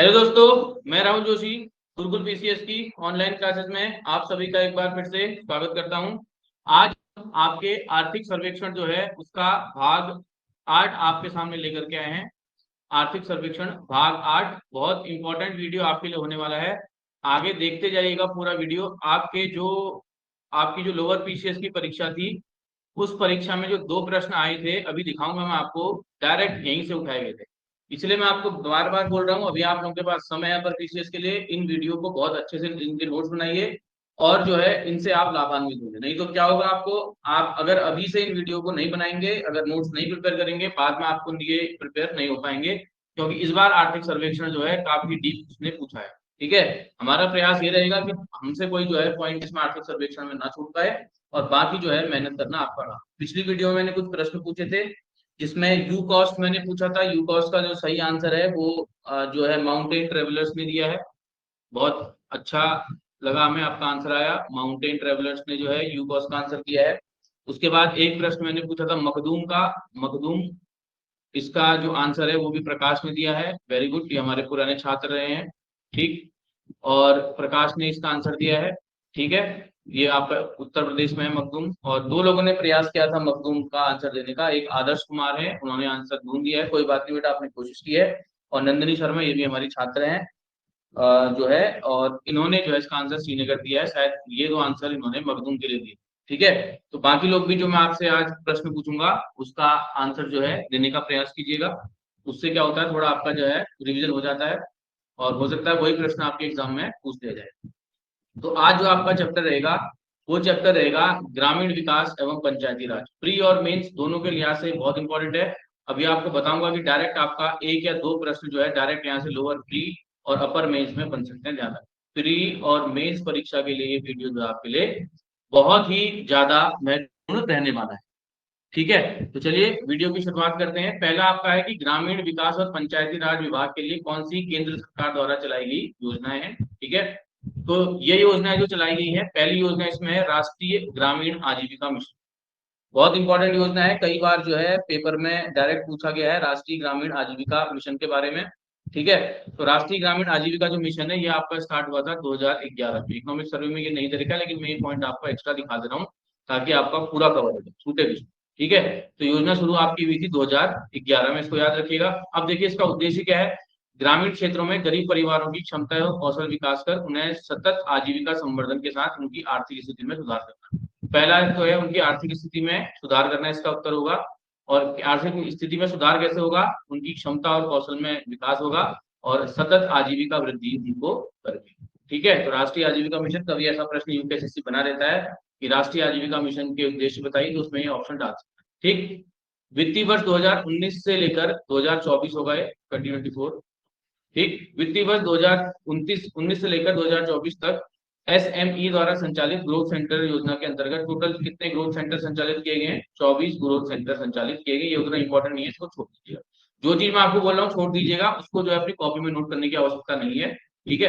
Hello दोस्तों, मैं Rahul Joshi Gurukul PCS की ऑनलाइन क्लासेस में आप सभी का एक बार फिर से स्वागत करता हूं। आज हम आपके आर्थिक सर्वेक्षण जो है उसका भाग 8 आपके सामने लेकर के आए हैं। आर्थिक सर्वेक्षण भाग 8 बहुत इंपॉर्टेंट वीडियो आपके लिए होने वाला है। आगे देखते जाइएगा पूरा वीडियो। आपकी जो लोअर पीसीएस की परीक्षा थी उस परीक्षा में जो 2 प्रश्न आए थे अभी दिखाऊंगा मैं आपको, डायरेक्ट यहीं से उठाए गए थे। इसलिए मैं आपको बार बार बोल रहा हूँ, अभी आप लोगों के पास समय है पर पीसीएस के लिए इन वीडियो को बहुत अच्छे से इनके नोट्स बनाइए और जो है इनसे आप लाभान्वित होंगे। नहीं तो क्या होगा, आपको आप अगर अभी से इन वीडियो को नहीं बनाएंगे, अगर नोट्स नहीं प्रिपेयर करेंगे, बाद में आपको ये प्रिपेयर नहीं हो पाएंगे, क्योंकि इस बार आर्थिक सर्वेक्षण जो है काफी डीप उसने पूछा है। ठीक है, हमारा प्रयास ये रहेगा कि हमसे कोई जो है पॉइंट इसमें आर्थिक सर्वेक्षण में ना छूट पाए और बाकी जो है मेहनत करना आपका रहा। पिछली वीडियो में मैंने कुछ प्रश्न पूछे थे जिसमें यू कॉस्ट मैंने पूछा था। यू कॉस्ट का जो सही आंसर है वो जो है माउंटेन ट्रेवलर्स ने दिया है। बहुत अच्छा लगा हमें, आपका आंसर आया। माउंटेन ट्रेवलर्स ने जो है यू कॉस्ट का आंसर दिया है। उसके बाद एक प्रश्न मैंने पूछा था मखदूम का। मखदूम, इसका जो आंसर है वो भी प्रकाश ने दिया है। वेरी गुड, ये हमारे पुराने छात्र रहे हैं। ठीक, और प्रकाश ने इसका आंसर दिया है। ठीक है, ये आपका उत्तर प्रदेश में है मखदूम। और 2 लोगों ने प्रयास किया था मखदूम का आंसर देने का। एक आदर्श कुमार है, उन्होंने आंसर ढूंढ दिया है। कोई बात नहीं बेटा, आपने कोशिश की है। और नंदिनी शर्मा, ये भी हमारी छात्र हैं जो है, और इन्होंने जो है इसका आंसर सी ने कर दिया है। शायद ये 2 आंसर इन्होंने मखदूम के लिए दिए। ठीक है, तो बाकी लोग भी जो मैं आपसे आज प्रश्न पूछूंगा उसका आंसर जो है देने का प्रयास कीजिएगा। उससे क्या होता है, थोड़ा आपका जो है रिवीजन हो जाता है और हो सकता है वही प्रश्न आपके एग्जाम में पूछ दिया जाए। तो आज जो आपका चैप्टर रहेगा वो चैप्टर रहेगा ग्रामीण विकास एवं पंचायती राज। प्री और मेंस दोनों के लिहाज से बहुत इंपॉर्टेंट है। अभी आपको बताऊंगा कि डायरेक्ट आपका 1 या 2 प्रश्न जो है डायरेक्ट यहाँ से लोअर प्री और अपर मेंस में बन सकते हैं। ध्यान रखें, प्री और मेंस परीक्षा के लिए ये वीडियो जो है आपके लिए बहुत ही ज्यादा महत्वपूर्ण रहने वाला है। ठीक है, तो चलिए वीडियो की शुरुआत करते हैं। पहला आपका है कि ग्रामीण विकास और पंचायती राज विभाग के लिए कौन सी केंद्र सरकार द्वारा चलाई गई योजनाएं हैं। ठीक है, तो ये योजना जो चलाई गई है, पहली योजना इसमें है राष्ट्रीय ग्रामीण आजीविका मिशन। बहुत इंपॉर्टेंट योजना है, कई बार जो है पेपर में डायरेक्ट पूछा गया है राष्ट्रीय ग्रामीण आजीविका मिशन के बारे में। ठीक है, तो राष्ट्रीय ग्रामीण आजीविका जो मिशन है ये आपका स्टार्ट हुआ था 2011 में। इकोनॉमिक सर्वे में ये नहीं दे रखा, लेकिन मैं पॉइंट आपको एक्स्ट्रा दिखा दे रहा हूँ ताकि आपका पूरा कवर हो जाए, छूटे भी। ठीक है, तो योजना शुरू आपकी हुई थी 2011 में, इसको याद रखिएगा। अब देखिए इसका उद्देश्य क्या है। ग्रामीण क्षेत्रों में गरीब परिवारों की क्षमता और कौशल विकास कर उन्हें सतत आजीविका संवर्धन के साथ उनकी आर्थिक स्थिति में सुधार करना। पहला तो है उनकी आर्थिक स्थिति में सुधार करना, इसका उत्तर होगा। और आर्थिक स्थिति में सुधार कैसे होगा, उनकी क्षमता और कौशल में विकास होगा और सतत आजीविका वृद्धि उनको करके। ठीक है, तो राष्ट्रीय आजीविका मिशन, कभी ऐसा प्रश्न यूपीएससी बना रहता है कि राष्ट्रीय आजीविका मिशन के उद्देश्य बताइए, तो उसमें ये ऑप्शन डाल सकते हैं। ठीक, वित्तीय वर्ष 2019 से लेकर 2024 होगा ये 2024। ठीक, वित्तीय वर्ष 2019 से लेकर 2024 तक एसएमई द्वारा संचालित ग्रोथ सेंटर योजना के अंतर्गत टोटल कितने ग्रोथ सेंटर संचालित किए गए हैं? 24 ग्रोथ सेंटर संचालित किए गए। ये उतना इंपॉर्टेंट नहीं है, इसको छोड़ दीजिएगा। जो चीज मैं आपको बोल रहा हूँ छोड़ दीजिएगा, उसको जो है अपनी कॉपी में नोट करने की आवश्यकता नहीं है। ठीक है,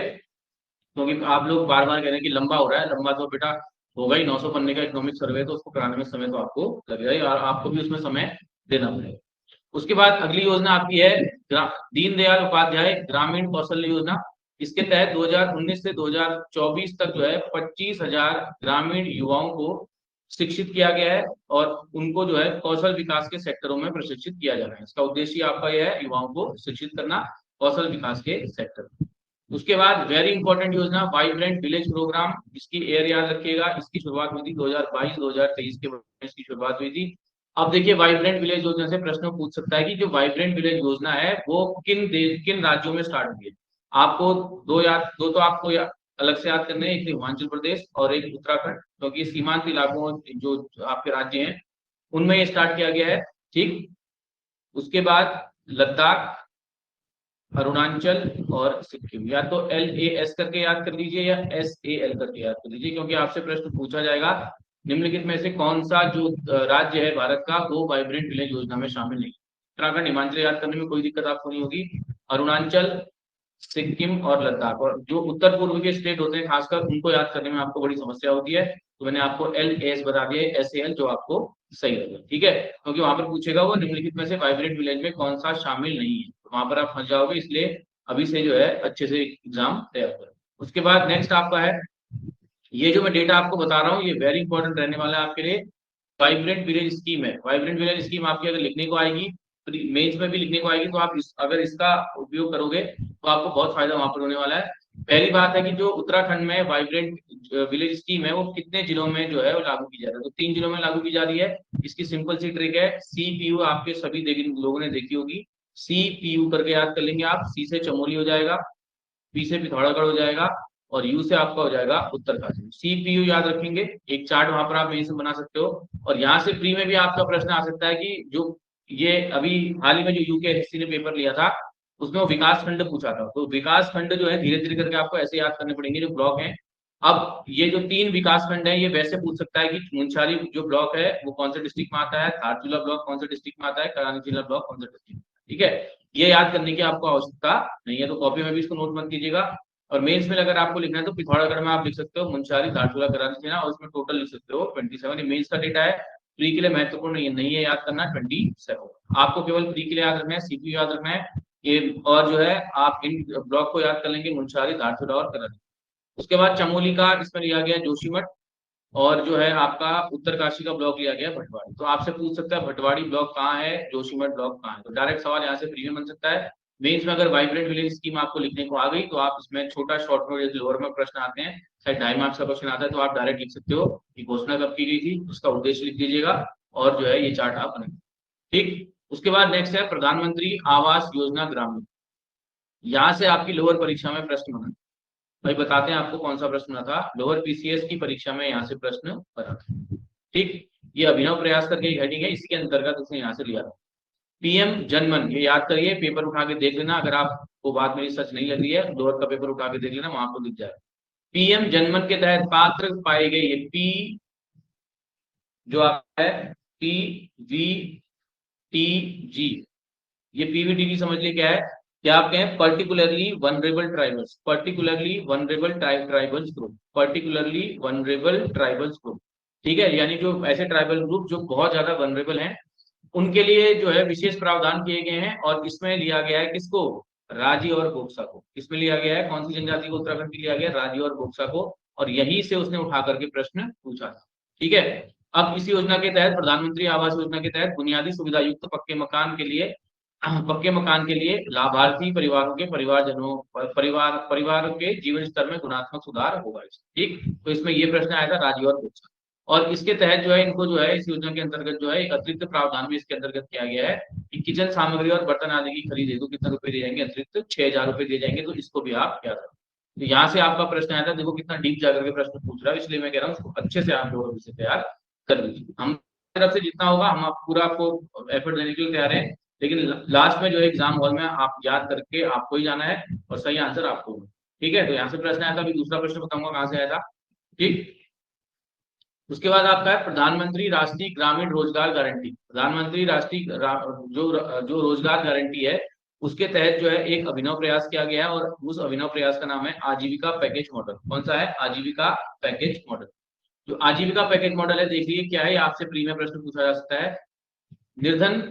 क्योंकि आप लोग बार बार कह रहे हैं कि लंबा हो रहा है। लंबा तो बेटा होगा ही, 900 पन्ने का इकोनॉमिक सर्वे, तो उसको कराने में समय तो आपको लगेगा ही और आपको भी उसमें समय देना पड़ेगा। उसके बाद अगली योजना आपकी है दीनदयाल उपाध्याय ग्रामीण कौशल्य योजना। इसके तहत 2019 से 2024 तक जो है 25,000 ग्रामीण युवाओं को शिक्षित किया गया है और उनको जो है कौशल विकास के सेक्टरों में प्रशिक्षित किया जा रहा है। इसका उद्देश्य आपका यह है युवाओं को शिक्षित करना कौशल विकास के सेक्टर में। उसके बाद वेरी इंपॉर्टेंट योजना वाइब्रेंट विलेज प्रोग्राम, इसकी एयर याद रखिएगा। इसकी शुरुआत हुई थी 2022-2023 के इसकी शुरुआत हुई थी। अब देखिए वाइब्रेंट विलेज योजना से प्रश्न पूछ सकता है कि जो वाइब्रेंट विलेज योजना है वो किन राज्यों में स्टार्ट हुई है। आपको दो तो आपको अलग से याद करने हैं, एक हिमाचल प्रदेश और एक उत्तराखंड, क्योंकि सीमांत इलाकों जो आपके राज्य हैं उनमें ये स्टार्ट किया गया है। ठीक, उसके बाद लद्दाख, अरुणाचल और सिक्किम। या तो LAS करके याद कर लीजिए या SAL करके याद कर लीजिए, क्योंकि आपसे प्रश्न पूछा जाएगा निम्नलिखित में से कौन सा जो राज्य है भारत का वो वाइब्रेंट विलेज योजना में शामिल नहीं। उत्तराखंड, हिमाचल याद करने में कोई दिक्कत आपको नहीं होगी। अरुणाचल, सिक्किम और लद्दाख, और जो उत्तर पूर्व के स्टेट होते हैं खासकर उनको याद करने में आपको बड़ी समस्या होती है, तो मैंने आपको LAS बता दिया, SAL जो आपको सही रहेगा। ठीक है, क्योंकि वहां पर पूछेगा वो निम्नलिखित में से वाइब्रेंट विलेज में कौन सा शामिल नहीं है, तो वहां पर आप फंस जाओगे। इसलिए अभी से जो है अच्छे से एग्जाम तैयार करें। उसके बाद नेक्स्ट आपका है, ये जो मैं डेटा आपको बता रहा हूँ ये वेरी इंपॉर्टेंट रहने वाला है आपके लिए। वाइब्रेंट विलेज स्कीम है, वाइब्रेंट विलेज स्कीम आपकी अगर लिखने को आएगी, मेंस में भी लिखने को आएगी, तो आप अगर इसका उपयोग करोगे तो आपको बहुत फायदा वहां पर होने वाला है। पहली बात है कि जो उत्तराखंड में वाइब्रेंट विलेज स्कीम है वो कितने जिलों में जो है वो लागू की जा रही है, तो 3 जिलों में लागू की जा रही है। इसकी सिंपल सी ट्रिक है, CPU आपके सभी लोगों ने देखी होगी, CPU करके याद कर लेंगे आप। सी से चमोली हो जाएगा, पी से पिथौरागढ़ हो जाएगा, और यू से आपका हो जाएगा उत्तरकाशी। CPU याद रखेंगे, एक चार्ट वहां पर आप यहीं से बना सकते हो। और यहाँ से प्री में भी आपका प्रश्न आ सकता है कि जो ये अभी हाल ही में जो UKSC ने पेपर लिया था उसमें वो विकास खंड पूछा था, तो विकास खंड जो है धीरे धीरे करके आपको ऐसे याद करने पड़ेंगे जो ब्लॉक है। अब ये जो 3 विकास खंड है ये वैसे पूछ सकता है कि मुंशारी जो ब्लॉक है वो कौन से डिस्ट्रिक्ट में आता है, धारचूला ब्लॉक कौन से डिस्ट्रिक्ट में आता है, करानी जिला ब्लॉक कौन सा डिस्ट्रिक्ट। ठीक है, ये याद करने की आपको आवश्यकता नहीं है, तो कॉपी में भी इसको नोट मत कीजिएगा। और मेंस में अगर आपको लिखना है तो पिथौरागढ़ में आप लिख सकते हो मुंशारी धारचूला करानी जिला, और उसमें टोटल लिख सकते हो 27। ये मेंस का डेटा है, प्री के लिए महत्वपूर्ण नहीं है याद करना 27। आपको केवल प्री के लिए याद रखना है, CPU याद रखना है ये, और जो है आप इन ब्लॉक को याद कर लेंगे, मुंशारी धारचूला और करानी। उसके बाद चमोली का इसमें लिया गया जोशीमठ, और जो है आपका उत्तरकाशी का ब्लॉक लिया गया भटवाड़ी। तो आपसे पूछ सकता है भटवाड़ी ब्लॉक कहाँ है, जोशीमठ ब्लॉक कहाँ है, तो डायरेक्ट सवाल यहाँ से प्री में बन सकता है। मेंस में अगर वाइब्रेंट विलेज स्कीम आपको लिखने को आ गई तो आप इसमें छोटा शॉर्ट नोट लोअर में प्रश्न आते हैं, शायद 2.5 मार्क्स का क्वेश्चन आता है, तो आप डायरेक्ट लिख सकते हो कि घोषणा कब की गई थी, उसका उद्देश्य लिख दीजिएगा, और जो है ये चार्ट आप बनाएंगे। ठीक, उसके बाद नेक्स्ट है प्रधानमंत्री आवास योजना ग्रामीण। यहाँ से आपकी लोअर परीक्षा में प्रश्न बना, भाई बताते हैं आपको कौन सा प्रश्न बना था लोअर PCS की परीक्षा में, यहाँ से प्रश्न बना था। ठीक, ये अभिनव प्रयास करके एक हेडिंग है, इसके अंतर्गत उसने यहाँ से लिया था। PM जनमन, ये याद करिए, पेपर उठा के देख लेना, अगर आपको बात मेरी सच नहीं लग रही है लोअर का पेपर उठा के देख लेना, वहां पर दिख जाए। PM जनमन के तहत पात्र पाए गए, ये P जो आप है PVTG, ये PVTG समझ लिए क्या है, क्या आप कहें particularly vulnerable tribals, particularly vulnerable tribals group, particularly vulnerable tribals group. ठीक है, यानी जो ऐसे ट्राइबल ग्रुप जो बहुत ज्यादा वनरेबल हैं उनके लिए जो है विशेष प्रावधान किए गए हैं, और इसमें लिया गया है किसको, राजी और बोक्सा को। इसमें लिया गया है कौन सी जनजाति को, उत्तराखंड की लिया गया राजी और बोक्सा को, और यहीं से उसने उठा करके प्रश्न पूछा था। ठीक है, अब इस योजना के तहत, प्रधानमंत्री आवास योजना के तहत बुनियादी सुविधा युक्त पक्के मकान के लिए लाभार्थी परिवारों के परिवार के जीवन स्तर में गुणात्मक सुधार होगा। ठीक, तो इसमें ये प्रश्न आया था राजी और बोक्सा, और इसके तहत जो है इनको जो है इस योजना के अंतर्गत जो है एक अतिरिक्त प्रावधान भी इसके अंतर्गत किया गया है कि किचन सामग्री और बर्तन आदि की खरीद हेतु कितने रुपए दिए जाएंगे, अतिरिक्त 6,000 रुपए दिए जाएंगे, तो इसको भी आप याद रखें। तो यहाँ से आपका प्रश्न आया था, देखो कितना डीप जाकर के प्रश्न पूछ रहा है, इसलिए मैं कह रहा हूँ उसको अच्छे से आप लोग से तैयार कर लीजिए। हम तरफ से जितना होगा हम पूरा आपको एफर्ट देने के लिए तैयार है, लेकिन लास्ट में जो है एग्जाम हॉल में आप याद करके आपको ही जाना है, और सही आंसर आपको। ठीक है, तो यहाँ से प्रश्न आया था, अभी दूसरा प्रश्न बताऊंगा कहाँ से आया था। ठीक, उसके बाद आपका है प्रधानमंत्री राष्ट्रीय ग्रामीण रोजगार गारंटी। प्रधानमंत्री जो रोजगार गारंटी है उसके तहत जो है एक अभिनव प्रयास किया गया है, और उस अभिनव प्रयास का नाम है आजीविका पैकेज मॉडल। कौन सा है, आजीविका पैकेज मॉडल। जो आजीविका पैकेज मॉडल है, देखिए क्या है, आपसे प्री में प्रश्न पूछा जा सकता है। निर्धन,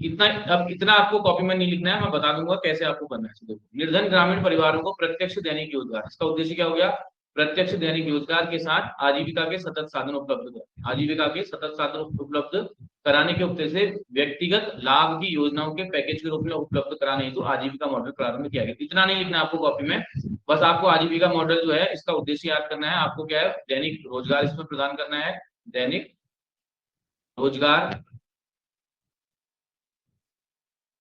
इतना अब इतना आपको कॉपी में नहीं लिखना है, मैं बता दूंगा कैसे आपको करना है। निर्धन ग्रामीण परिवारों को प्रत्यक्ष दैनिक रोजगार, इसका उद्देश्य क्या हो गया, प्रत्यक्ष दैनिक रोजगार के साथ आजीविका के सतत साधन उपलब्ध कराने, आजीविका के सतत साधन उपलब्ध कराने के उद्देश्य से व्यक्तिगत लाभ की योजनाओं के पैकेज के रूप में उपलब्ध कराने हेतु आजीविका मॉडल प्रारंभ किया गया। इतना नहीं लिखना आपको कॉपी में, बस आपको आजीविका मॉडल जो है इसका उद्देश्य याद करना है। आपको क्या है, दैनिक रोजगार इसमें प्रदान करना है, दैनिक रोजगार।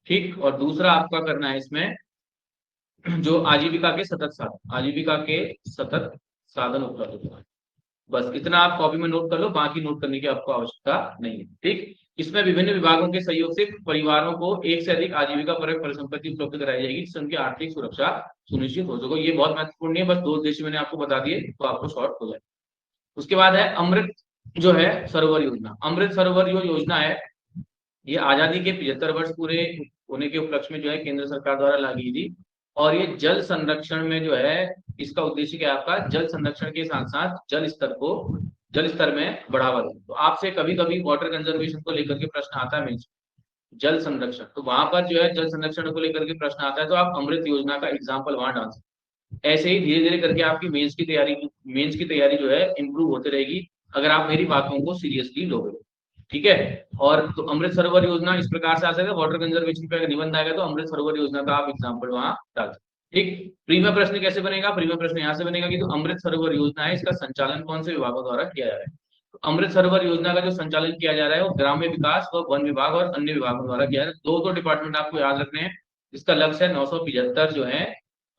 ठीक, और दूसरा आपका करना है इसमें जो आजीविका के सतत साधन, आजीविका के सतत साधन उपलब्ध कराने। बस इतना आप कॉपी में नोट कर लो, बाकी नोट करने की आपको आवश्यकता नहीं है। ठीक, इसमें विभिन्न विभागों के सहयोग से परिवारों को एक से अधिक आजीविका परक परिसंपत्ति उपलब्ध कराई जाएगी, जिससे उनकी आर्थिक सुरक्षा सुनिश्चित हो सके। ये बहुत महत्वपूर्ण है, बस 2 उद्देश्य मैंने आपको बता दिए तो आपको शॉर्ट हो जाए। उसके बाद है अमृत जो है सरोवर योजना। अमृत सरोवर जो योजना है ये आजादी के 75 वर्ष पूरे होने के उपलक्ष्य में जो है केंद्र सरकार द्वारा लाई गई थी, और ये जल संरक्षण में जो है इसका उद्देश्य क्या है, आपका जल संरक्षण के साथ साथ जल स्तर में बढ़ावा देना। तो आपसे कभी कभी वाटर कंजर्वेशन को लेकर के प्रश्न आता है मेंस, जल संरक्षण, तो वहां पर जो है जल संरक्षण को लेकर के प्रश्न आता है, तो आप अमृत योजना का एग्जाम्पल वहां डाल सकते हैं। ऐसे ही धीरे धीरे करके आपकी मेंस की तैयारी जो है इंप्रूव होती रहेगी, अगर आप मेरी बातों को सीरियसली लोगे। ठीक है। और तो अमृत सरोवर योजना इस प्रकार से आ सकता है, वाटर कंजर्वेशन पे अगर निबंध आएगा तो अमृत सरोवर योजना का आप एग्जाम्पल वहां डाल सकते हैं। ठीक, प्रीमियम प्रश्न कैसे बनेगा? प्रीमियम प्रश्न यहाँ से बनेगा कि जो अमृत सरोवर योजना है इसका संचालन कौन से विभागों द्वारा किया जा रहा है। तो अमृत सरोवर योजना का जो संचालन किया जा रहा है वो ग्राम्य विकास और वन विभाग और अन्य विभागों द्वारा किया जा रहा है। दो डिपार्टमेंट आपको याद रखने हैं। इसका लक्ष्य है 975 जो है,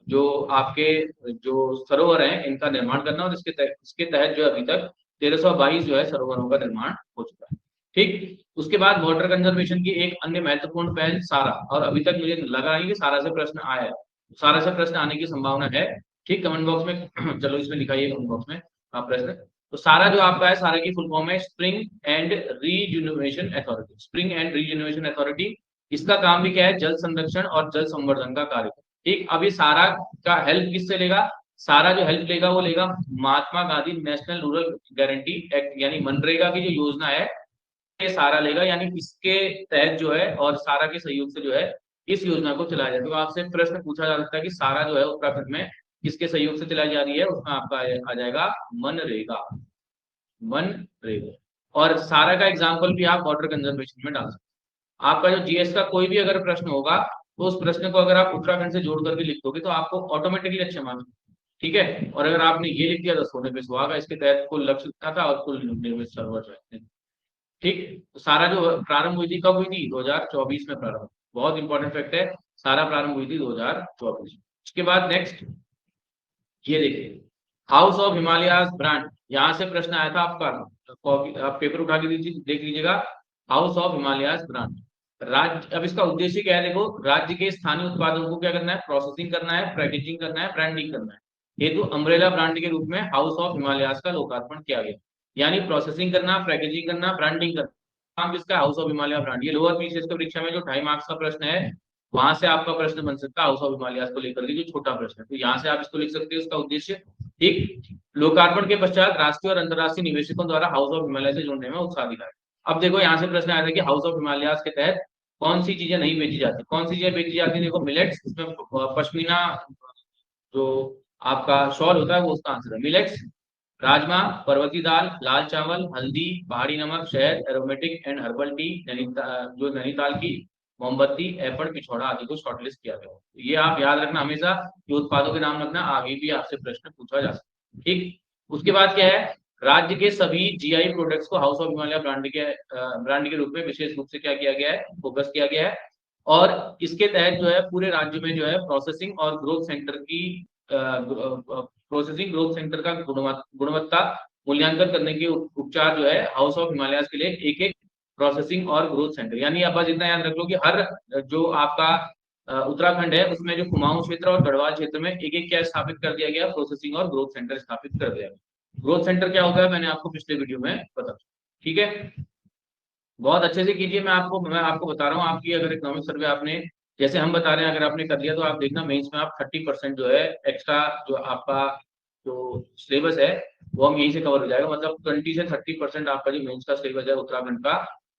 जो आपके जो सरोवर हैं इनका निर्माण करना, और इसके तहत जो अभी तक 1322 जो है सरोवरों का निर्माण हो चुका है। ठीक, उसके बाद वाटर कंजर्वेशन की एक अन्य महत्वपूर्ण पहल सारा, और अभी तक मुझे लगा नहीं कि सारा से प्रश्न आया है, सारा से प्रश्न आने की संभावना है। ठीक, कमेंट बॉक्स में चलो इसमें लिखाइए कमेंट बॉक्स में आप प्रश्न। तो सारा जो आपका है, सारा की फुल फॉर्म है spring and rejuvenation authority. Spring and rejuvenation authority, इसका काम भी क्या है? जल संरक्षण और जल संवर्धन का कार्य। ठीक, अभी सारा का हेल्प किससे लेगा? सारा जो हेल्प लेगा वो लेगा Mahatma Gandhi national rural guarantee act, यानी मनरेगा की जो योजना है ये सारा लेगा, यानी इसके तहत जो है और सारा के सहयोग से जो है इस योजना को चलाया जाए। तो आपसे प्रश्न पूछा जा सकता है कि सारा जो है उत्तराखंड में किसके सहयोग से चलाई जा रही है? उसमें आपका आ जाएगा मनरेगा। मनरेगा। और सारा का एग्जाम्पल भी आप वाटर कंजर्वेशन में डाल सकते हैं। आपका जो जीएस का कोई भी अगर प्रश्न होगा तो उस प्रश्न को अगर आप उत्तराखंड से जोड़ करके लिख दोगे तो आपको ऑटोमेटिकली अच्छे मार्क्स। ठीक है, और अगर आपने ये लिख दिया तो सोने पे सुहागा। इसके तहत कुल लक्ष्य था और कुल निर्मित सर्वर जो है। ठीक, तो सारा जो प्रारंभ हुई थी कब हुई थी? 2024 में प्रारंभ। बहुत इंपॉर्टेंट फैक्ट है, सारा प्रारंभ हुई थी 2024। उसके बाद नेक्स्ट ये देखिए, हाउस ऑफ हिमालयाज ब्रांड, यहाँ से प्रश्न आया था आपका, कॉपी आप पेपर उठा के देख लीजिएगा। हाउस ऑफ हिमालयाज ब्रांड, राज्य, अब इसका उद्देश्य क्या है? देखो, राज्य के स्थानीय उत्पादों को क्या करना है? प्रोसेसिंग करना है, पैकेजिंग करना है, ब्रांडिंग करना है। हेतु अम्ब्रेला ब्रांड के रूप में हाउस ऑफ हिमालयाज का लोकार्पण किया गया। यानी प्रोसेसिंग करना, पैकेजिंग करना, ब्रांडिंग करना, काम किसका? House of Himalaya brand. ये लोअर पीसीएस की परीक्षा में जो 2.5 मार्क्स का प्रश्न है वहां से आपका प्रश्न बन सकता है हाउस ऑफ हिमालय को लेकर के, जो छोटा प्रश्न है, तो यहाँ से आप इसको लिख सकते हो। इसका उद्देश्य, ठीक, लोकार्पण के पश्चात राष्ट्रीय और अंतर्राष्ट्रीय निवेशकों द्वारा हाउस ऑफ हिमालय से जुड़ने में उत्साह दिखाया। अब देखो यहाँ से प्रश्न आया था कि हाउस ऑफ हिमालय के तहत कौन सी चीजें नहीं बेची जाती? कौन सी चीजें बेची जाती है? देखो, मिलेट्स, इसमें पश्मीना जो आपका शॉल होता है वो उसका आंसर है। मिलेट्स, राजमा, पर्वती दाल, लाल चावल, हल्दी, पहाड़ी नमक, शहद, एरोमेटिक एंड हर्बल टी, जो नैनीताल की मोमबत्ती, एफड, पिछौड़ा आदि को शॉर्टलिस्ट किया गया। तो ये आप याद रखना हमेशा, ये उत्पादों के नाम रखना, आगे भी आपसे प्रश्न पूछा जा सकता है। ठीक, उसके बाद क्या है? राज्य के सभी जीआई प्रोडक्ट्स को हाउस ऑफ हिमालय ब्रांड के रूप में विशेष रूप से क्या किया गया है? फोकस किया गया है। और इसके तहत जो है पूरे राज्य में जो है प्रोसेसिंग और ग्रोथ सेंटर की प्रोसेसिंग ग्रोथ सेंटर का गुणवत्ता मूल्यांकन करने के उपचार जो है हाउस ऑफ हिमालय के लिए एक एक प्रोसेसिंग और ग्रोथ सेंटर, यानी आप बस इतना याद रख लो कि हर जो आपका उत्तराखंड है उसमें जो कुमाऊं क्षेत्र और गढ़वाल क्षेत्र में एक एक क्या स्थापित कर दिया गया? प्रोसेसिंग और ग्रोथ सेंटर स्थापित कर दिया गया। ग्रोथ सेंटर क्या होता है मैंने आपको पिछले वीडियो में बता। ठीक है, बहुत अच्छे से कीजिए। मैं आपको बता रहा हूँ, आपकी अगर इकोनॉमिक सर्वे आपने जैसे हम बता रहे हैं अगर आपने कर लिया तो आप देखना मेंस में आप 30% जो है एक्स्ट्रा जो आपका जो सिलेबस है वो हम यहीं से कवर हो जाएगा। मतलब 20 से 30% आपका जो मेंस का सिलेबस है उत्तराखंड का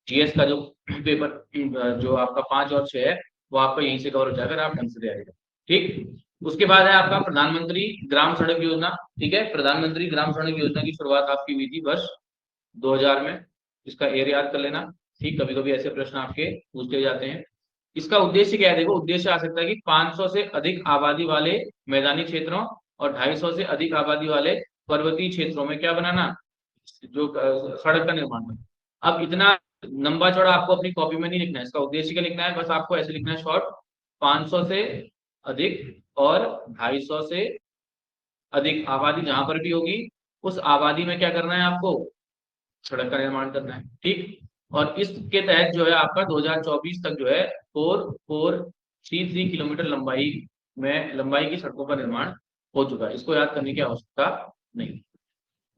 जीएस का जो पेपर जो आपका 5 और 6 है वो आपका यहीं से कवर हो जाएगा, आप ढंग से जाएगा। ठीक, उसके बाद है आपका प्रधानमंत्री ग्राम सड़क योजना। ठीक है, प्रधानमंत्री ग्राम सड़क योजना की शुरुआत आपकी हुई थी वर्ष 2000 में। इसका एयर याद कर लेना। ठीक, कभी कभी ऐसे प्रश्न आपके पूछते जाते हैं। इसका उद्देश्य क्या है? देखो, उद्देश्य आ सकता है कि 500 से अधिक आबादी वाले मैदानी क्षेत्रों और 250 से अधिक आबादी वाले पर्वतीय क्षेत्रों में क्या बनाना? जो सड़क का निर्माण करना। अब इतना लंबा चौड़ा आपको अपनी कॉपी में नहीं लिखना है, इसका उद्देश्य क्या लिखना है? बस आपको ऐसे लिखना है शॉर्ट, 500 से अधिक और 250 से अधिक आबादी जहां पर भी होगी उस आबादी में क्या करना है आपको? सड़क का निर्माण करना है। ठीक, और इसके तहत जो है आपका 2024 तक जो है 4433 किलोमीटर लंबाई की सड़कों का निर्माण हो चुका है। इसको याद करने की आवश्यकता नहीं।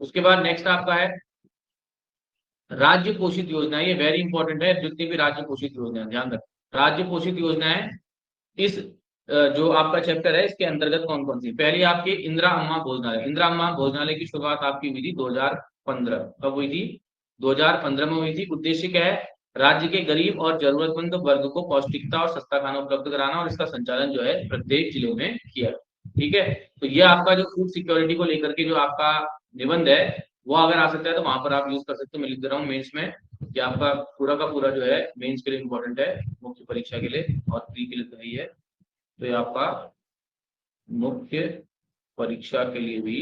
उसके बाद नेक्स्ट आपका है राज्य पोषित योजना। ये वेरी इंपॉर्टेंट है, जितनी भी राज्य पोषित योजना ध्यान रखें। राज्य पोषित योजनाएं इस जो आपका चैप्टर है इसके अंतर्गत कौन कौन सी? पहली आपकी इंदिरा अम्मा भोजनालय। इंदिरा अम्मा भोजनालय की शुरुआत आपकी हुई थी 2015। कब हुई थी? 2015 में हुई थी। उद्देश्य क्या है? राज्य के गरीब और जरूरतमंद वर्ग को पौष्टिकता और सस्ता खाना उपलब्ध कराना, और इसका संचालन जो है प्रत्येक जिले में किया। ठीक है, तो ये आपका जो फूड सिक्योरिटी को लेकर के जो आपका निबंध है वो अगर आ सकता है तो वहां पर आप यूज कर सकते हो। मैं लिख दे रहा हूँ मेंस में, ये आपका पूरा का पूरा जो है मेंस के लिए इंपॉर्टेंट है, मुख्य परीक्षा के लिए और प्री के लिए तो नहीं है, तो ये आपका मुख्य परीक्षा के लिए भी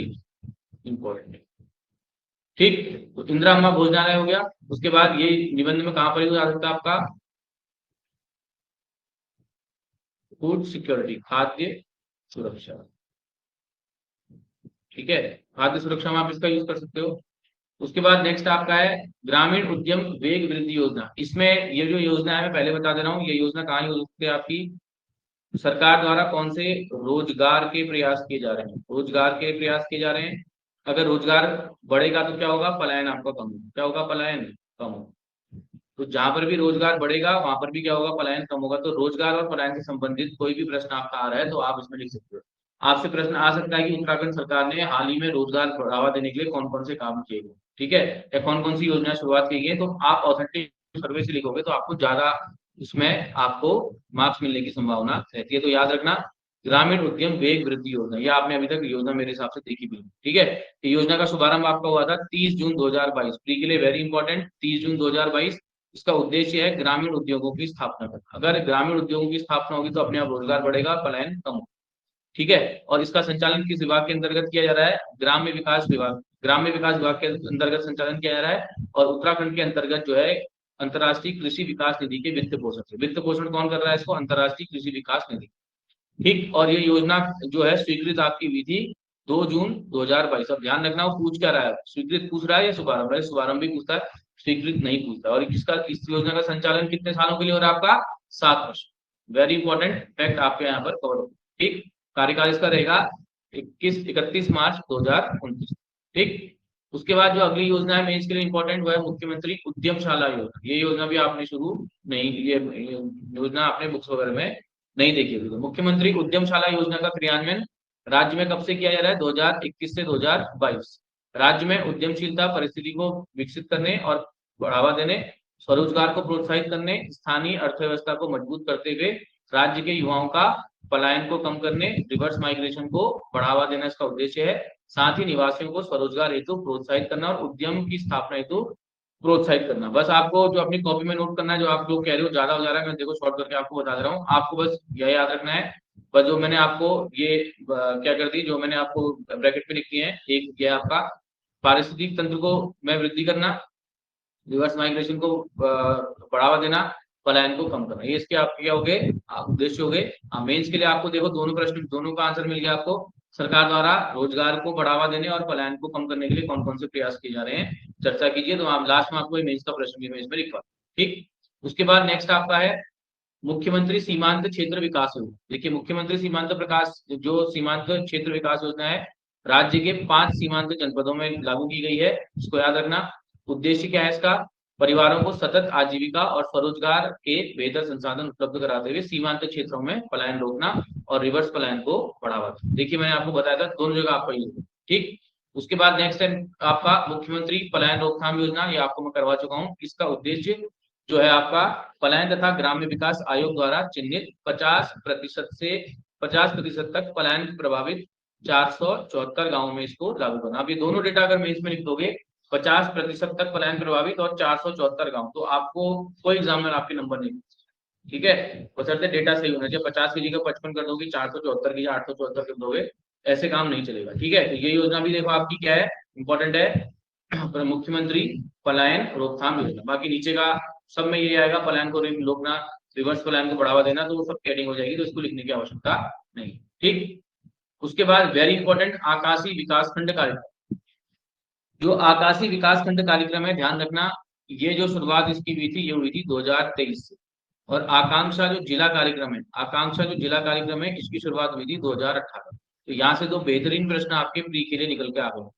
इंपॉर्टेंट है। ठीक, तो इंदिरा अम्मा भोजनालय हो गया। उसके बाद ये निबंध में कहां पर यूज आ सकता है आपका, फूड सिक्योरिटी, खाद्य सुरक्षा। ठीक है, खाद्य सुरक्षा में आप इसका यूज कर सकते हो। उसके बाद नेक्स्ट आपका है ग्रामीण उद्यम वेग वृद्धि योजना। इसमें ये जो योजना है मैं पहले बता दे रहा हूँ, ये योजना कहाँ यूज होती है आपकी, सरकार द्वारा कौन से रोजगार के प्रयास किए जा रहे हैं, रोजगार के प्रयास किए जा रहे हैं। अगर रोजगार बढ़ेगा तो क्या होगा, पलायन आपका कम होगा। क्या होगा, पलायन कम होगा। तो जहां पर भी रोजगार बढ़ेगा वहां पर भी क्या होगा, पलायन कम होगा। तो रोजगार और पलायन से संबंधित कोई भी प्रश्न आपका आ रहा है तो आप इसमें लिख सकते हो। आपसे प्रश्न आ सकता है कि उत्तराखंड सरकार ने हाल ही में रोजगार बढ़ावा देने के लिए कौन कौन से काम किए गए, ठीक है, या कौन कौन सी योजना शुरुआत की गई है। तो आप ऑथेंटिक सर्वे से लिखोगे तो आपको ज्यादा उसमें आपको मार्क्स मिलने की संभावना रहती है। तो याद रखना, ग्रामीण उद्यम वेग वृद्धि योजना, ये आपने अभी तक योजना मेरे हिसाब से देखी भी नहीं, ठीक है। ये योजना का शुभारंभ आपका हुआ था 30 जून 2022, प्री के लिए वेरी इंपॉर्टेंट, 30 जून 2022। इसका उद्देश्य है ग्रामीण उद्योगों की स्थापना करना। अगर ग्रामीण उद्योगों की स्थापना होगी तो अपने आप रोजगार बढ़ेगा, पलायन कम होगा। ठीक है, और इसका संचालन किस विभाग के अंतर्गत किया जा रहा है, ग्राम्य विकास विभाग, ग्राम्य विकास विभाग के अंतर्गत संचालन किया जा रहा है। और उत्तराखंड के अंतर्गत जो है अंतर्राष्ट्रीय कृषि विकास निधि के वित्त पोषण से, वित्त पोषण कौन कर रहा है इसको, अंतर्राष्ट्रीय कृषि विकास निधि। ठीक, और ये योजना जो है स्वीकृत आपकी हुई थी 2 जून 2022। अब ध्यान रखना वो पूछ क्या रहा है, स्वीकृत पूछ रहा है या शुभारंभ है, शुभारंभ भी पूछता है, स्वीकृत नहीं पूछता। और इसका, इस योजना का संचालन कितने सालों के लिए हो रहा है आपका, 7 वर्ष। वेरी इंपॉर्टेंट फैक्ट आपके यहाँ पर कवर हो। ठीक, कार्यकाल इसका रहेगा 31 मार्च 2029। ठीक, उसके बाद जो अगली योजना है मेंस के लिए इंपॉर्टेंट, वो है मुख्यमंत्री उद्यमशाला योजना। ये योजना भी आपने शुरू नहीं, ये योजना आपने बुक्स वगैरह में नहीं देखी होगी। तो मुख्यमंत्री उद्यमशाला योजना का क्रियान्वयन राज्य में कब से किया जा रहा है, 2021 से 2022। राज्य में उद्यमशीलता परिस्थिति को विकसित करने और बढ़ावा देने, स्वरोजगार को प्रोत्साहित करने, स्थानीय अर्थव्यवस्था को मजबूत करते हुए राज्य के युवाओं का पलायन को कम करने, रिवर्स माइग्रेशन को बढ़ावा देना इसका उद्देश्य है। साथ ही निवासियों को स्वरोजगार हेतु प्रोत्साहित करना और उद्यम की स्थापना हेतु प्रोत्साहित करना। बस आपको जो अपनी कॉपी में नोट करना है, जो आप लोग कह रहे हो ज्यादा हो जा रहा है, मैं देखो शॉर्ट करके आपको बता दे रहा हूँ। आपको बस यह याद रखना है, बस जो मैंने आपको ये क्या कर दी, जो मैंने आपको ब्रैकेट में लिख दिए हैं, एक ये आपका पारिस्थितिक तंत्र को में वृद्धि करना, रिवर्स माइग्रेशन को बढ़ावा देना, पलायन को कम करना, ये इसके आपके क्या हो गए, उद्देश्य हो गए। मेंस के लिए आपको देखो दोनों प्रश्न, दोनों का आंसर मिल गया आपको। सरकार द्वारा रोजगार को बढ़ावा देने और पलायन को कम करने के लिए कौन कौन से प्रयास किए जा रहे हैं चर्चा कीजिए। तो आप लास्ट में आपको मेंस का प्रश्न भी मैं इसमें लिखवा। ठीक, उसके बाद नेक्स्ट आपका है मुख्यमंत्री सीमांत क्षेत्र विकास योजना। देखिए मुख्यमंत्री सीमांत प्रकाश, जो सीमांत क्षेत्र विकास योजना है राज्य के 5 सीमांत जनपदों में लागू की गई है, इसको याद रखना। उद्देश्य क्या है इसका, परिवारों को सतत आजीविका और स्वरोजगार के बेहतर संसाधन उपलब्ध कराते हुए सीमांत क्षेत्रों में पलायन रोकना और रिवर्स पलायन को बढ़ावा देना। देखिए मैंने आपको बताया था दोनों जगह आपका यूज है। ठीक, उसके बाद नेक्स्ट है आपका मुख्यमंत्री पलायन रोकथाम योजना, ये आपको मैं करवा चुका हूँ। इसका उद्देश्य जो है आपका पलायन तथा ग्राम्य विकास आयोग द्वारा चिन्हित 50% से 50% तक पलायन प्रभावित 474 गांवों में इसको लागू करना। अब ये दोनों डेटा अगर मैं इसमें लिख दोगे 50% तक पलायन प्रभावित और 474 गांव, तो आपको कोई एग्जाम में आपके नंबर नहीं। ठीक है, बशर्ते डेटा सही होना चाहिए। 50 की जगह 55 कर दोगे, 474 की 874 कर दोगे, ऐसे काम नहीं चलेगा। ठीक है, तो ये योजना भी देखो आपकी क्या है, इंपॉर्टेंट है, मुख्यमंत्री पलायन रोकथाम योजना। बाकी नीचे का सब में ये आएगा, पलायन को रोकना, रिवर्स पलायन को बढ़ावा देना, तो वो सब हेडिंग हो जाएगी, तो इसको लिखने की आवश्यकता नहीं। ठीक, उसके बाद वेरी इंपॉर्टेंट आकाशीय विकास खंड कार्यक्रम। जो आकाशीय विकास खंड कार्यक्रम है, ध्यान रखना, ये जो शुरुआत इसकी हुई थी ये हुई थी 2023 से। और आकांक्षा जो जिला कार्यक्रम है, आकांक्षा जो जिला कार्यक्रम है, इसकी शुरुआत हुई थी 2018। तो यहाँ से दो बेहतरीन प्रश्न आपके प्री के लिए निकल के आ गए।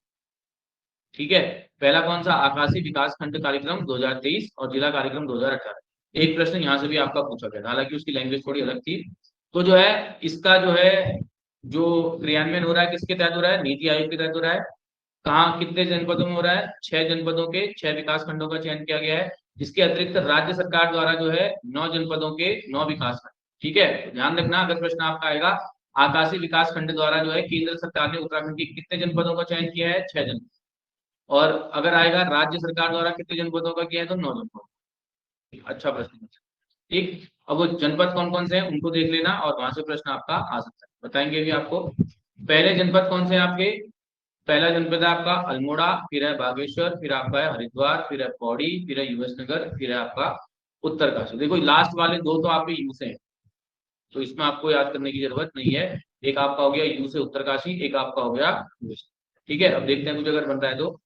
ठीक है, पहला कौन सा, आकाशीय विकास खंड कार्यक्रम 2023 और जिला कार्यक्रम 2018। एक प्रश्न यहाँ से भी आपका पूछा गया, हालांकि उसकी लैंग्वेज थोड़ी अलग थी। तो जो है इसका जो है जो क्रियान्वयन हो रहा है किसके तहत हो रहा है, नीति आयोग के तहत हो रहा है। कहाँ कितने जनपदों में हो रहा है, 6 जनपदों के 6 विकास खंडों का चयन किया गया है। इसके अतिरिक्त राज्य सरकार द्वारा जो है 9 जनपदों के 9 विकास खंड। ठीक है, तो ध्यान रखना अगर प्रश्न आपका आएगा, आकाशीय विकास खंड द्वारा जो है केंद्र सरकार ने उत्तराखंड के कितने जनपदों का चयन किया है, 6 जनपद। और अगर आएगा राज्य सरकार द्वारा कितने जनपदों का किया है, तो 9 जनपद। अच्छा प्रश्न। ठीक, अब वो जनपद कौन कौन से हैं उनको देख लेना और वहां से प्रश्न आपका आ सकता है, बताएंगे भी आपको। पहले जनपद कौन से हैं आपके, पहला जनपद है आपका अल्मोड़ा, फिर है बागेश्वर, फिर आपका है हरिद्वार, फिर है पौड़ी, फिर है यूएस नगर, फिर है आपका उत्तरकाशी। देखो लास्ट वाले दो तो आपके यू से हैं, तो इसमें आपको याद करने की जरूरत नहीं है। एक आपका हो गया यू से उत्तरकाशी, एक आपका हो गया यूएस। ठीक है, अब देखते हैं कुछ अगर बन रहा है तो।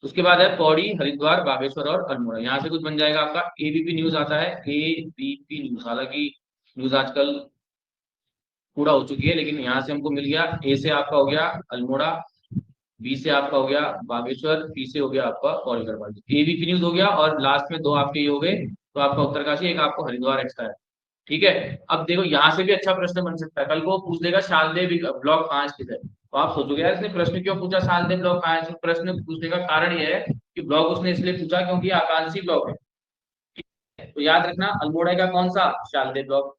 उसके बाद है पौड़ी, हरिद्वार, बागेश्वर और अल्मोड़ा। यहाँ से कुछ बन जाएगा आपका एबीपी न्यूज आता है, एबीपी न्यूज। हालांकि न्यूज आजकल पूरा हो चुकी है, लेकिन यहाँ से हमको मिल गया। ए से आपका हो गया अल्मोड़ा, बी से आपका हो गया बागेश्वर, सी से हो गया आपका पौड़ी गढ़वाल। एबीपी न्यूज हो गया और लास्ट में दो आपके ये हो गए, तो आपका उत्तरकाशी, एक आपको हरिद्वार एक्स्ट्रा है। ठीक है, अब देखो यहाँ से भी अच्छा प्रश्न बन सकता है। कल को पूछ देगा शालदे ब्लॉक कहाँ स्थित है, तो आप सोचोगे यार इसने प्रश्न क्यों पूछा शालदे ब्लॉक कहाँ है। प्रश्न पूछने का कारण यह है कि ब्लॉक उसने इसलिए पूछा क्योंकि आकांक्षी ब्लॉक है। तो याद रखना अल्मोड़ा का कौन सा, शालदे ब्लॉक।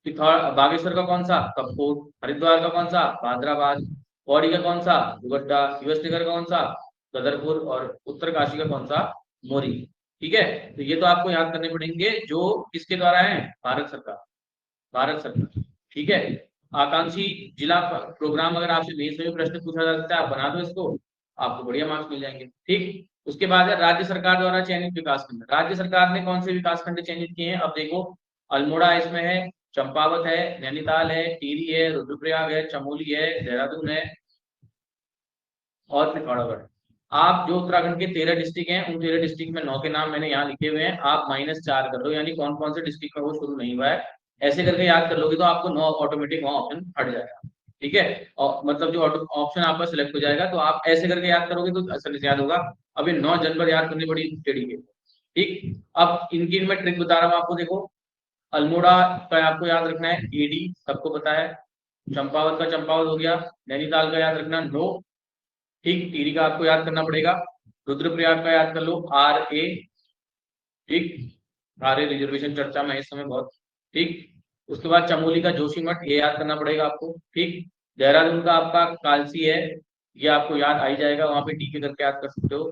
बागेश्वर का कौन सा, कपकोट। हरिद्वार का कौन सा, भादराबाद। पौड़ी का कौन सा, दुगड्डा। युवसनगर का कौन सा, गदरपुर। और उत्तरकाशी का कौन सा, मोरी। ठीक है, तो ये तो आपको याद करने पड़ेंगे जो किसके द्वारा है, भारत सरकार, भारत सरकार। ठीक है, आकांक्षी जिला प्रोग्राम अगर आपसे बेस में प्रश्न पूछा जा सकता है, आप बना दो इसको, आपको बढ़िया मार्क्स मिल जाएंगे। ठीक, उसके बाद है राज्य सरकार द्वारा चयनित विकास खंड। राज्य सरकार ने कौन से विकास खंड चयनित किए हैं, अब देखो अल्मोड़ा इसमें है, चंपावत है, नैनीताल है, टिहरी है, रुद्रप्रयाग है, चमोली है, देहरादून है और पिथौरागढ़। आप जो उत्तराखंड के 13 डिस्ट्रिक्ट हैं, उन 13 डिस्ट्रिक्ट में 9 के नाम मैंने यहाँ लिखे हुए हैं, आप -4 कर लो, यानी कौन कौन से डिस्ट्रिक्ट में वो शुरू नहीं हुआ है। ऐसे करके याद कर लोगे तो आपको 9 ऑटोमेटिक वहाँ ऑप्शन हट जाएगा। ठीक है, और मतलब जो ऑप्शन आपका सिलेक्ट हो जाएगा, तो आप ऐसे करके याद करोगे तो आसानी से याद होगा। अभी 9 जनपद याद करनी बड़ी टेढ़ी है। ठीक, अब इनकी मैं ट्रिक बता रहा हूँ आपको। देखो अल्मोड़ा का आपको याद रखना है एडी, सबको पता है। चंपावत का चंपावत हो गया, नैनीताल का याद रखना नो। ठीक, टिहरी का आपको याद करना पड़ेगा, रुद्रप्रयाग का याद कर लो RA। ठीक, RA रिजर्वेशन चर्चा में इस समय बहुत। ठीक, उसके बाद चमोली का जोशीमठ, ये याद करना पड़ेगा आपको। ठीक, देहरादून का आपका कालसी है, ये आपको याद आ ही जाएगा, वहां पे टीके करके याद कर सकते हो।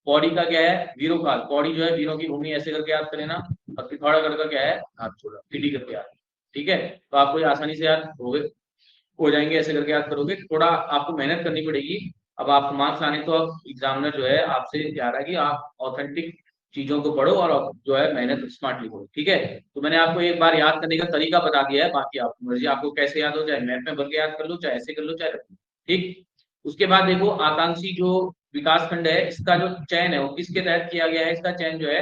पौड़ी का क्या है, वीरोकाल, पौड़ी जो है वीरों की भूमि, ऐसे करके याद कर लेना। और पिथौरागढ़ का क्या है, हाथ छोड़ा, टीडी करके याद। ठीक है, तो आपको ये आसानी से याद हो जाएंगे, ऐसे करके याद करोगे। थोड़ा आपको मेहनत करनी पड़ेगी। अब आप मार्क्स आने तो अब एग्जामिनर जो है आपसे चाह रहा है कि आप ऑथेंटिक चीजों को पढ़ो और जो है मेहनत स्मार्टली करो। ठीक है, तो मैंने आपको एक बार याद करने का तरीका बता दिया है, बाकी आपकी मर्जी, आपको कैसे याद हो, चाहे मैप में भर के याद कर लो, चाहे ऐसे कर लो, चाहे रख लो। ठीक, उसके बाद देखो आकांक्षी जो विकास खंड है, इसका जो चयन है वो किसके तहत किया गया है, इसका चयन जो है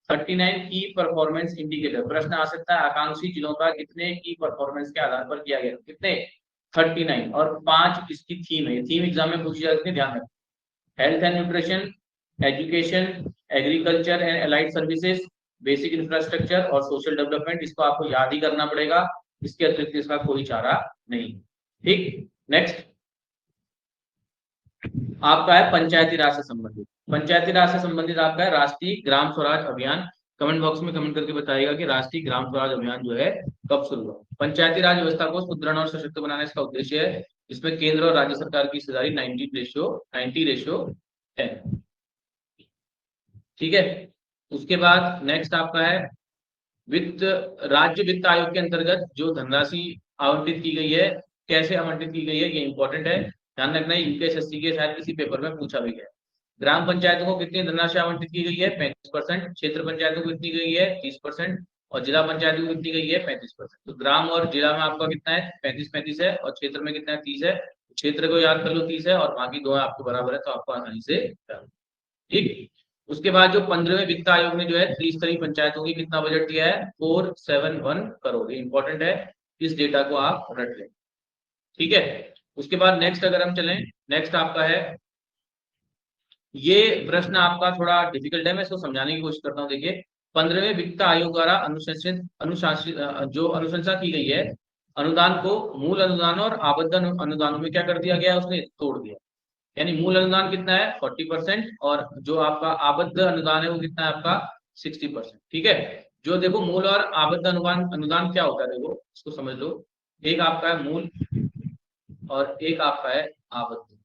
39 की परफॉर्मेंस इंडिकेटर। प्रश्न आ सकता है आकांक्षी जिलों का कितने की परफॉर्मेंस के आधार पर किया गया, कितने, 39। और 5 इसकी थीम है, थीम एग्जाम में पूछी जाती है, ध्यान रखें। Health and nutrition, education, agriculture and allied services, basic infrastructure और सोशल डेवलपमेंट। इसको आपको याद ही करना पड़ेगा, इसके अतिरिक्त इसका कोई चारा नहीं। ठीक, नेक्स्ट आपका है पंचायती राज से संबंधित। पंचायती राज से संबंधित आपका है राष्ट्रीय ग्राम स्वराज अभियान। कमेंट बॉक्स में कमेंट करके बताइएगा कि राष्ट्रीय ग्राम स्वराज अभियान जो है कब शुरू हुआ। पंचायती राज व्यवस्था को सुदृढ़ और सशक्त बनाने इसका उद्देश्य है। इसमें केंद्र और राज्य सरकार की हिस्सेदारी 90:10। ठीक है, उसके बाद नेक्स्ट आपका है वित्त, राज्य वित्त आयोग के अंतर्गत जो धनराशि आवंटित की गई है, कैसे आवंटित की गई है, ये इंपॉर्टेंट है, ध्यान रखना है। यूपीएसएससी के शायद किसी पेपर में पूछा भी गया। ग्राम पंचायतों को कितनी धनराशि आवंटित की गई है, 35%। क्षेत्र पंचायतों को कितनी गई है, 30%। और जिला पंचायतों को कितनी गई है, 35%। तो ग्राम और जिला में आपका कितना है, 35-35 है, और क्षेत्र में कितना है, 30 है। क्षेत्र को याद कर लो 30 है, और बाकी दो आपको बराबर है, तो आपको आसानी से। ठीक, उसके बाद जो 15वें वित्त आयोग ने जो है त्रिस्तरीय पंचायतों की कितना बजट दिया है, 471 करोड़। इंपॉर्टेंट है, इस डेटा को आप रट लें। ठीक है, उसके बाद नेक्स्ट अगर हम चलें, नेक्स्ट आपका है, ये प्रश्न आपका थोड़ा डिफिकल्ट है, मैं इसको समझाने की कोशिश करता हूँ। देखिए 15वें वित्त आयोग द्वारा अनुशंसित अनुशासित जो अनुशंसा की गई है, अनुदान को मूल अनुदान और आबद्ध अनुदानों में क्या कर दिया गया है, उसने तोड़ दिया। यानी मूल अनुदान कितना है 40%, और जो आपका आबद्ध अनुदान है वो कितना है आपका 60%। ठीक है, जो देखो मूल और आबद्ध अनुदान अनुदान क्या होता है, देखो इसको समझ लो। एक आपका है मूल और एक आपका है आबद्ध।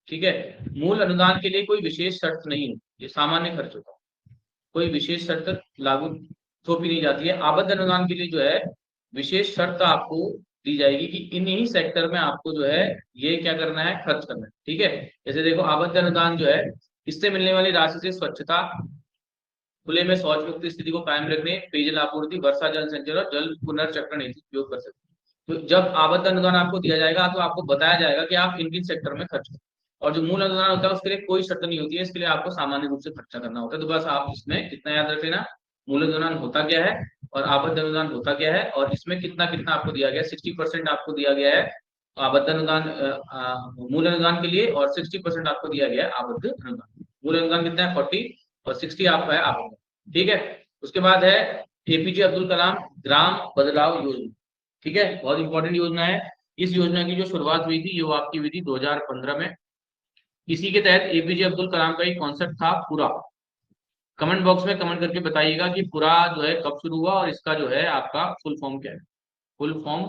ठीक है, मूल अनुदान के लिए कोई विशेष शर्त नहीं है, ये सामान्य खर्च होता है, कोई विशेष शर्त लागू थोपी नहीं जाती है। आबद्ध अनुदान के लिए जो है विशेष शर्त आपको दी जाएगी कि इन्हीं सेक्टर में आपको जो है ये क्या करना है, खर्च करना है। ठीक है, जैसे देखो आबद्ध अनुदान जो है, इससे मिलने वाली राशि से स्वच्छता, खुले में शौच मुक्त स्थिति को कायम रखने, पेयजल आपूर्ति, वर्षा जल संचयन और जल पुनर्चक्रण हेतु उपयोग कर सकते हैं। तो जब आबद्ध अनुदान आपको दिया जाएगा तो आपको बताया जाएगा कि आप इन किन सेक्टर में खर्च करें, और जो मूल अनुदान होता है उसके लिए कोई शर्त नहीं होती है, इसके लिए आपको सामान्य रूप से खर्चा करना होता है। तो बस आप इसमें कितना याद रख लेना, मूल अनुदान होता क्या है और आबद्ध अनुदान होता क्या है, और इसमें कितना कितना आपको दिया गया है। 60% आपको दिया गया है आबद्ध अनुदान मूल अनुदान के लिए, और 60% आपको दिया गया है आबद्ध अनुदान। मूल अनुदान कितना है 40 और 60 आपका है आबद्ध। ठीक है, उसके बाद है एपीजे अब्दुल कलाम ग्राम बदलाव योजना। ठीक है, बहुत इंपॉर्टेंट योजना है। इस योजना की जो शुरुआत हुई थी, ये वो आपकी हुई थी 2015 में। इसी के तहत एपीजे अब्दुल कलाम का एक कॉन्सेप्ट था पूरा। कमेंट बॉक्स में कमेंट करके बताइएगा कि पूरा जो है कब शुरू हुआ और इसका जो है आपका फुल फॉर्म क्या है, फुल फॉर्म,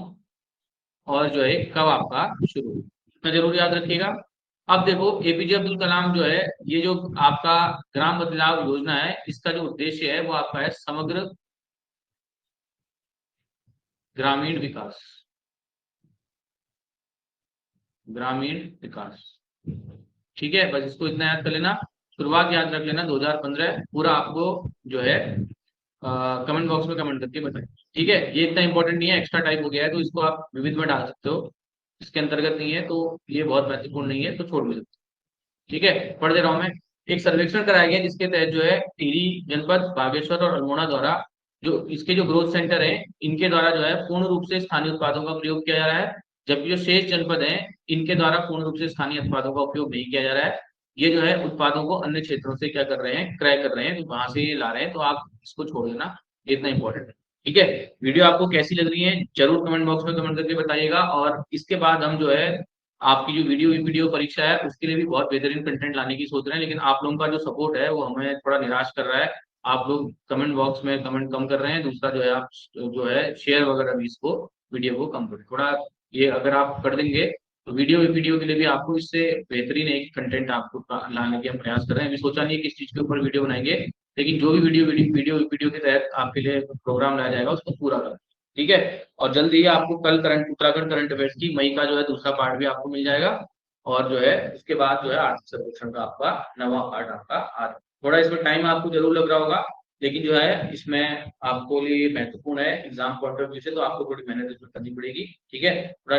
और जो है कब आपका शुरू हुआ, इतना जरूर याद रखिएगा। अब देखो एपीजे अब्दुल कलाम जो है, ये जो आपका ग्राम बदलाव योजना है, इसका जो उद्देश्य है वो आपका है समग्र ग्रामीण विकास, ग्रामीण विकास। ठीक है, बस इसको इतना याद कर लेना, शुरुआत याद रख लेना 2015, पूरा आपको जो है कमेंट बॉक्स में कमेंट करके बताएं। ठीक है, ये इतना इंपॉर्टेंट नहीं है, एक्स्ट्रा टाइप हो गया है, तो इसको आप विविध में डाल सकते हो, इसके अंतर्गत नहीं है, तो ये बहुत महत्वपूर्ण नहीं है, तो छोड़ भी सकते हो। ठीक है, पढ़ दे रहा हूं मैं। एक सर्वेक्षण कराया गया जिसके तहत जो है टिहरी जनपद, बागेश्वर और अल्मोड़ा द्वारा जो इसके जो ग्रोथ सेंटर है, इनके द्वारा जो है पूर्ण रूप से स्थानीय उत्पादों का प्रयोग किया जा रहा है, जबकि जो शेष जनपद हैं इनके द्वारा पूर्ण रूप से स्थानीय उत्पादों का उपयोग नहीं किया जा रहा है। ये जो है उत्पादों को अन्य क्षेत्रों से क्या कर रहे हैं, क्रय कर रहे हैं, तो वहां से ये ला रहे हैं, तो आप इसको छोड़ देना, ये इतना इंपॉर्टेंट है। ठीक है, वीडियो आपको कैसी लग रही है जरूर कमेंट बॉक्स में कमेंट करके बताइएगा। और इसके बाद हम जो है आपकी जो वीडियो परीक्षा है उसके लिए भी बहुत बेहतरीन कंटेंट लाने की सोच रहे हैं, लेकिन आप लोगों का जो सपोर्ट है वो हमें थोड़ा निराश कर रहा है। आप लोग कमेंट बॉक्स में कमेंट कम कर रहे हैं, दूसरा जो है आप जो है शेयर वगैरह भी इसको वीडियो को कम करें थोड़ा, ये अगर आप कर देंगे तो वीडियो के लिए भी आपको इससे बेहतरीन एक कंटेंट आपको लाने के हम प्रयास कर रहे हैं। अभी सोचा नहीं है किस चीज के ऊपर वीडियो बनाएंगे, लेकिन जो भी वीडियो के तहत आपके लिए प्रोग्राम लाया जाएगा उसको पूरा करें। ठीक है, और जल्दी ही आपको कल करंट उत्तराखंड करंट अफेयर्स की मई का जो है दूसरा पार्ट भी आपको मिल जाएगा, और जो है उसके बाद जो है आर्थिक सर्वेक्षण का आपका नवा पार्ट आपका आ रहा है। थोड़ा इसमें टाइम आपको जरूर लग रहा होगा, लेकिन जो है इसमें आपको लिए महत्वपूर्ण है एग्जाम पॉइंट ऑफ व्यू से, तो आपको थोड़ी मेहनत इसमें करनी पड़ेगी। ठीक है, थोड़ा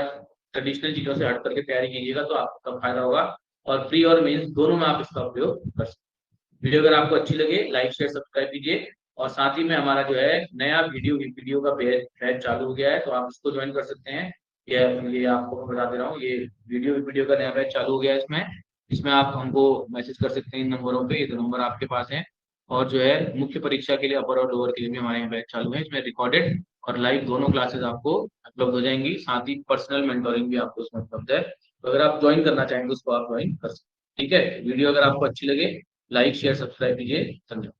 ट्रेडिशनल चीजों से हट करके तैयारी कीजिएगा तो आपको तब फायदा होगा, और प्री और मेंस दोनों में आप इसका उपयोग कर सकते हैं। वीडियो अगर आपको अच्छी लगे लाइक शेयर सब्सक्राइब कीजिए, और साथ ही में हमारा जो है नया वीडियो का बैच चालू हो गया है, तो आप इसको ज्वाइन कर सकते हैं। ये आपको मैं बता दे रहा हूँ, ये वीडियो का नया बैच चालू हो गया है। इसमें इसमें आप हमको मैसेज कर सकते हैं इन नंबरों पे, ये 2 नंबर आपके पास हैं। और जो है मुख्य परीक्षा के लिए अपर और लोअर के लिए भी हमारे यहाँ बैच चालू है, इसमें रिकॉर्डेड और लाइव दोनों क्लासेस आपको उपलब्ध हो जाएंगी, साथ ही पर्सनल मेंटोरिंग भी आपको उसमें उपलब्ध है। तो अगर आप ज्वाइन करना चाहेंगे उसको आप ज्वाइन कर सकते हैं। ठीक है, वीडियो अगर आपको अच्छी लगे लाइक शेयर सब्सक्राइब कीजिए, धन्यवाद।